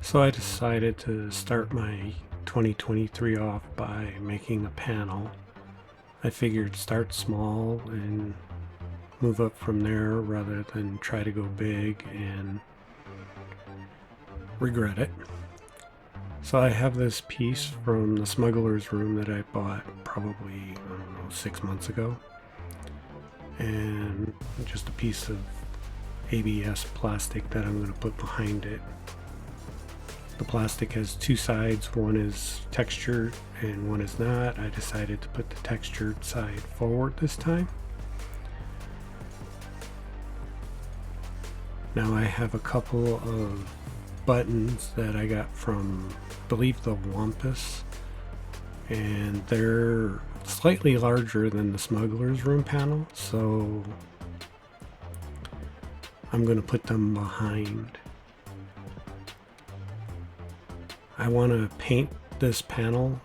So I decided to start my 2023 off by making a panel. I figured start small and move up from there rather than try to go big and regret it. So I have this piece from the smuggler's room that I bought probably, I don't know, 6 months ago. And just a piece of ABS plastic that I'm going to put behind it. The plastic has two sides, one is textured and one is not. I decided to put the textured side forward this time. Now I have a couple of buttons that I got from, I believe, the Wampus, and they're slightly larger than the smuggler's room panel, so I'm going to put them behind. I want to paint this panel.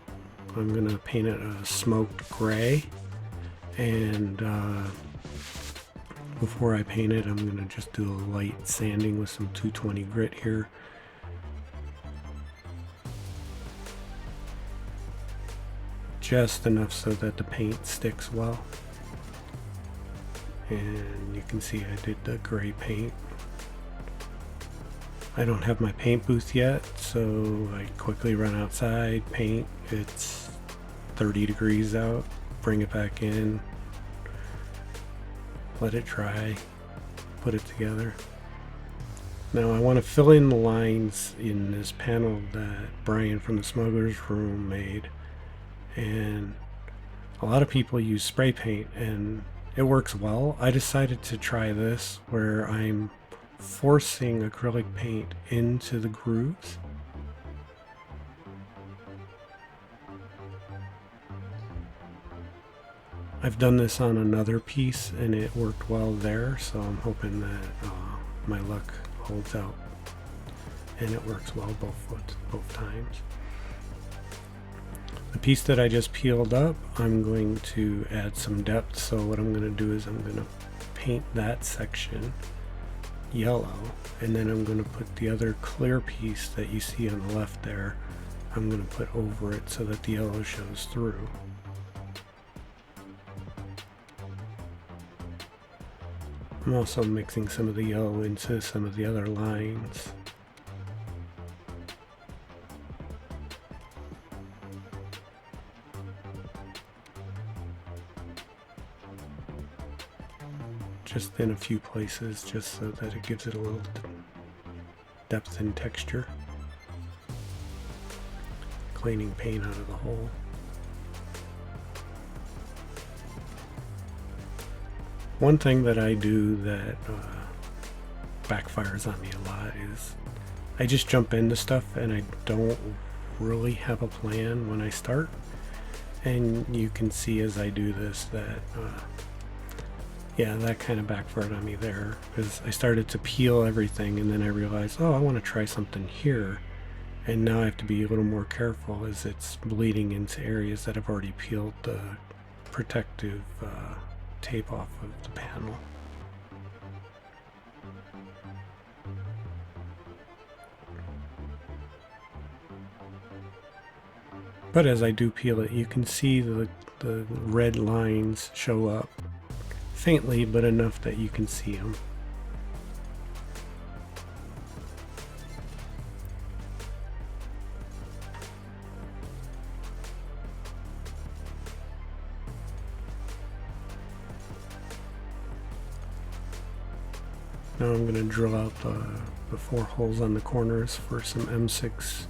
I'm going to paint it a smoked gray, and before I paint it, I'm going to just do a light sanding with some 220 grit here. Just enough so that the paint sticks well. And you can see I did the gray paint. I don't have my paint booth yet, so I quickly run outside, paint. It's 30 degrees out, bring it back in, let it dry, put it together. Now I want to fill in the lines in this panel that Brian from the smuggler's room made. And a lot of people use spray paint and it works well. I decided to try this where I'm forcing acrylic paint into the grooves. I've done this on another piece and it worked well there, so I'm hoping that my luck holds out and it works well both times. The piece that I just peeled up, I'm going to add some depth, so what I'm going to do is I'm going to paint that section yellow, and then I'm going to put the other clear piece that you see on the left there, I'm going to put over it so that the yellow shows through. I'm also mixing some of the yellow into some of the other lines. Just in a few places, just so that it gives it a little depth and texture. Cleaning paint out of the hole. One thing that I do that backfires on me a lot is I just jump into stuff and I don't really have a plan when I start. And you can see as I do this that yeah, that kind of backfired on me there, because I started to peel everything and then I realized, oh, I want to try something here. And now I have to be a little more careful as it's bleeding into areas that I've already peeled the protective tape off of the panel. But as I do peel it, you can see the red lines show up. Faintly, but enough that you can see them. Now I'm going to drill out the 4 holes on the corners for some M6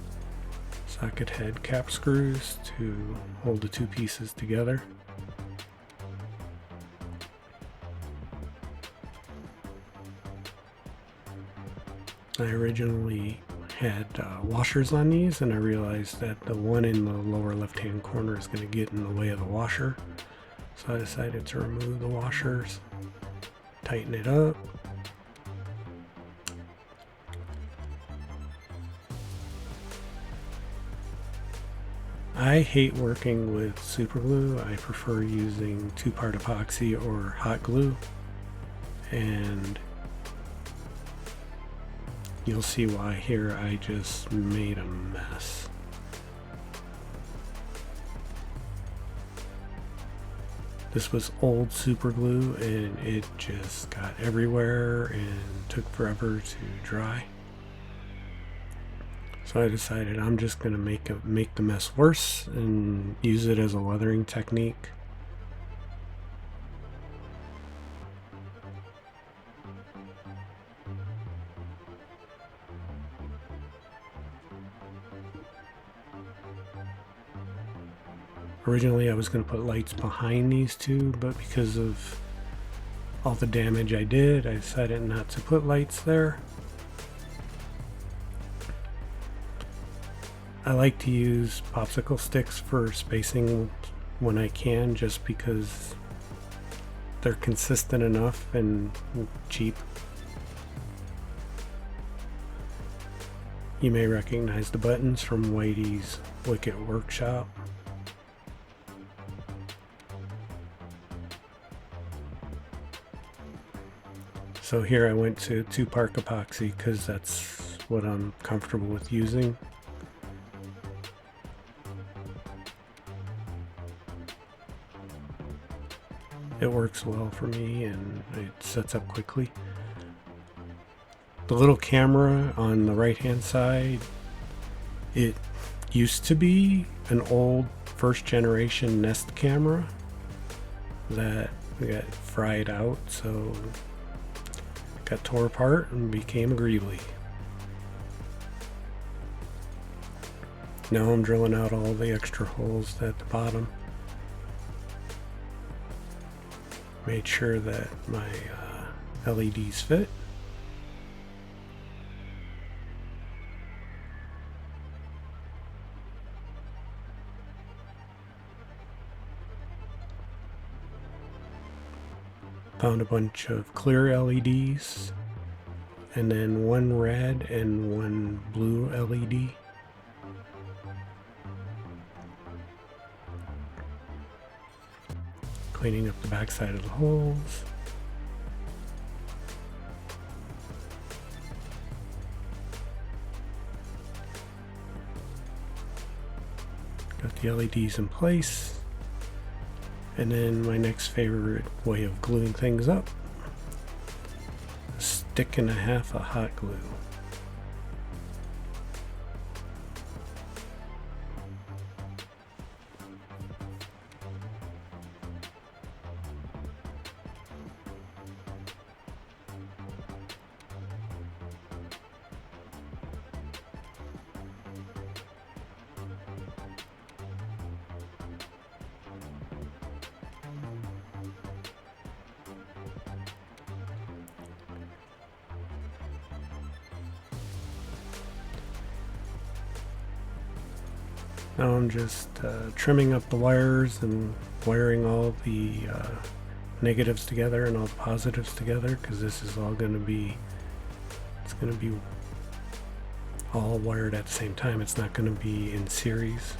socket head cap screws to hold the two pieces together. I originally had washers on these, and I realized that the one in the lower left hand corner is going to get in the way of the washer, so I decided to remove the washers, tighten it up. I hate working with super glue. I prefer using 2-part epoxy or hot glue, and you'll see why here I just made a mess. This was old super glue and it just got everywhere and took forever to dry. So I decided I'm just going to make the mess worse and use it as a weathering technique. Originally I was going to put lights behind these two, but because of all the damage I did, I decided not to put lights there. I like to use popsicle sticks for spacing when I can, just because they're consistent enough and cheap. You may recognize the buttons from Whitey's Wicket Workshop. So here I went to 2-part epoxy because that's what I'm comfortable with using. It works well for me and it sets up quickly. The little camera on the right hand side, it used to be an old first generation Nest camera that got fried out, so it got tore apart and became a greebly. Now I'm drilling out all the extra holes at the bottom. Made sure that my LEDs fit. Found a bunch of clear LEDs and then one red and one blue LED. Cleaning up the backside of the holes. Got the LEDs in place. And then my next favorite way of gluing things up, a stick and a half of hot glue. Now I'm just trimming up the wires and wiring all the negatives together and all the positives together, because this is all going to be, it's going to be all wired at the same time. It's not going to be in series.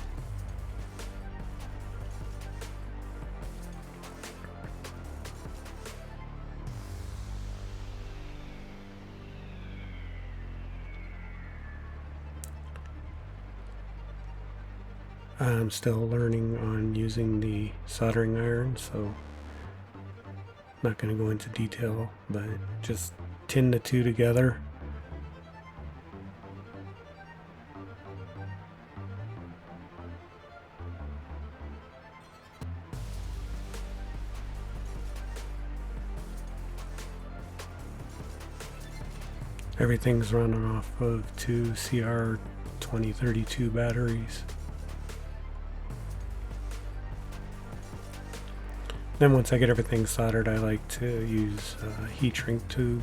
I'm still learning on using the soldering iron, so not going to go into detail, but just tin the two together. Everything's running off of two CR2032 batteries. Then once I get everything soldered, I like to use a heat shrink tube.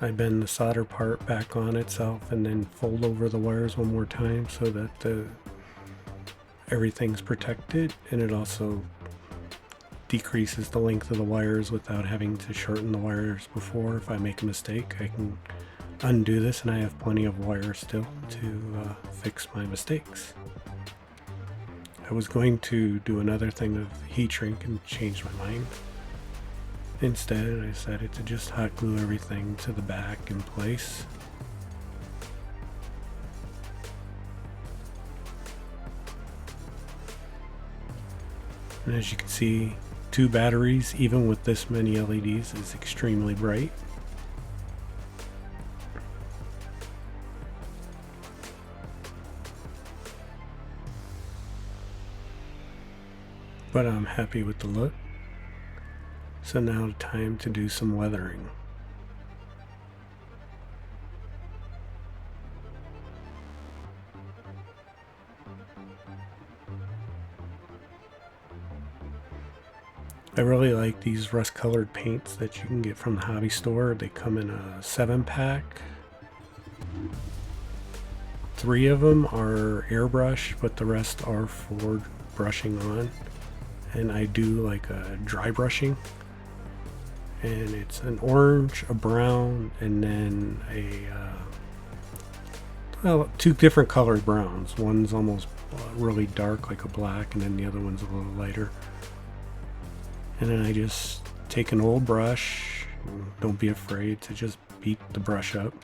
I bend the solder part back on itself and then fold over the wires one more time so that everything's protected, and it also decreases the length of the wires without having to shorten the wires before. If I make a mistake, I can undo this and I have plenty of wire still to fix my mistakes. I was going to do another thing of heat shrink and change my mind. Instead, I decided to just hot glue everything to the back in place. And as you can see, 2 batteries, even with this many LEDs, is extremely bright. But I'm happy with the look. So now time to do some weathering. I really like these rust colored paints that you can get from the hobby store. They come in a 7-pack. 3 of them are airbrush, but the rest are for brushing on. And I do like a dry brushing. And it's an orange, a brown, and then well, 2 different colored browns. One's almost really dark like a black, and then the other one's a little lighter. And then I just take an old brush, don't be afraid to just beat the brush up,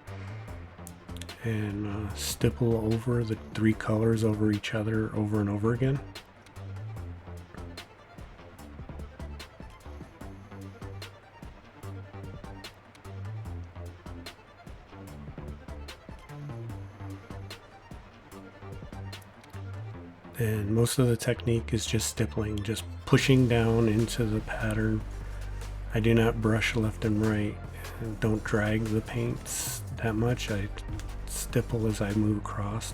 and stipple over the 3 colors over each other over and over again. And most of the technique is just stippling, just pushing down into the pattern. I do not brush left and right, and don't drag the paints that much. I stipple as I move across.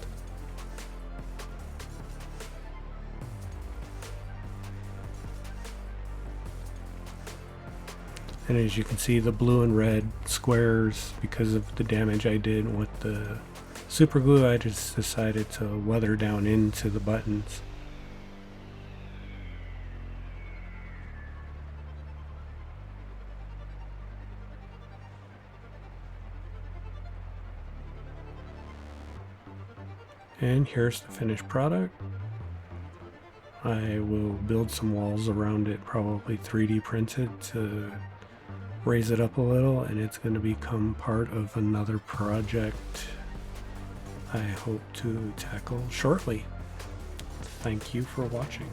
And as you can see, the blue and red squares, because of the damage I did with the super glue, I just decided to weather down into the buttons. And here's the finished product. I will build some walls around it, probably 3D printed to raise it up a little, and it's going to become part of another project I hope to tackle shortly. Thank you for watching.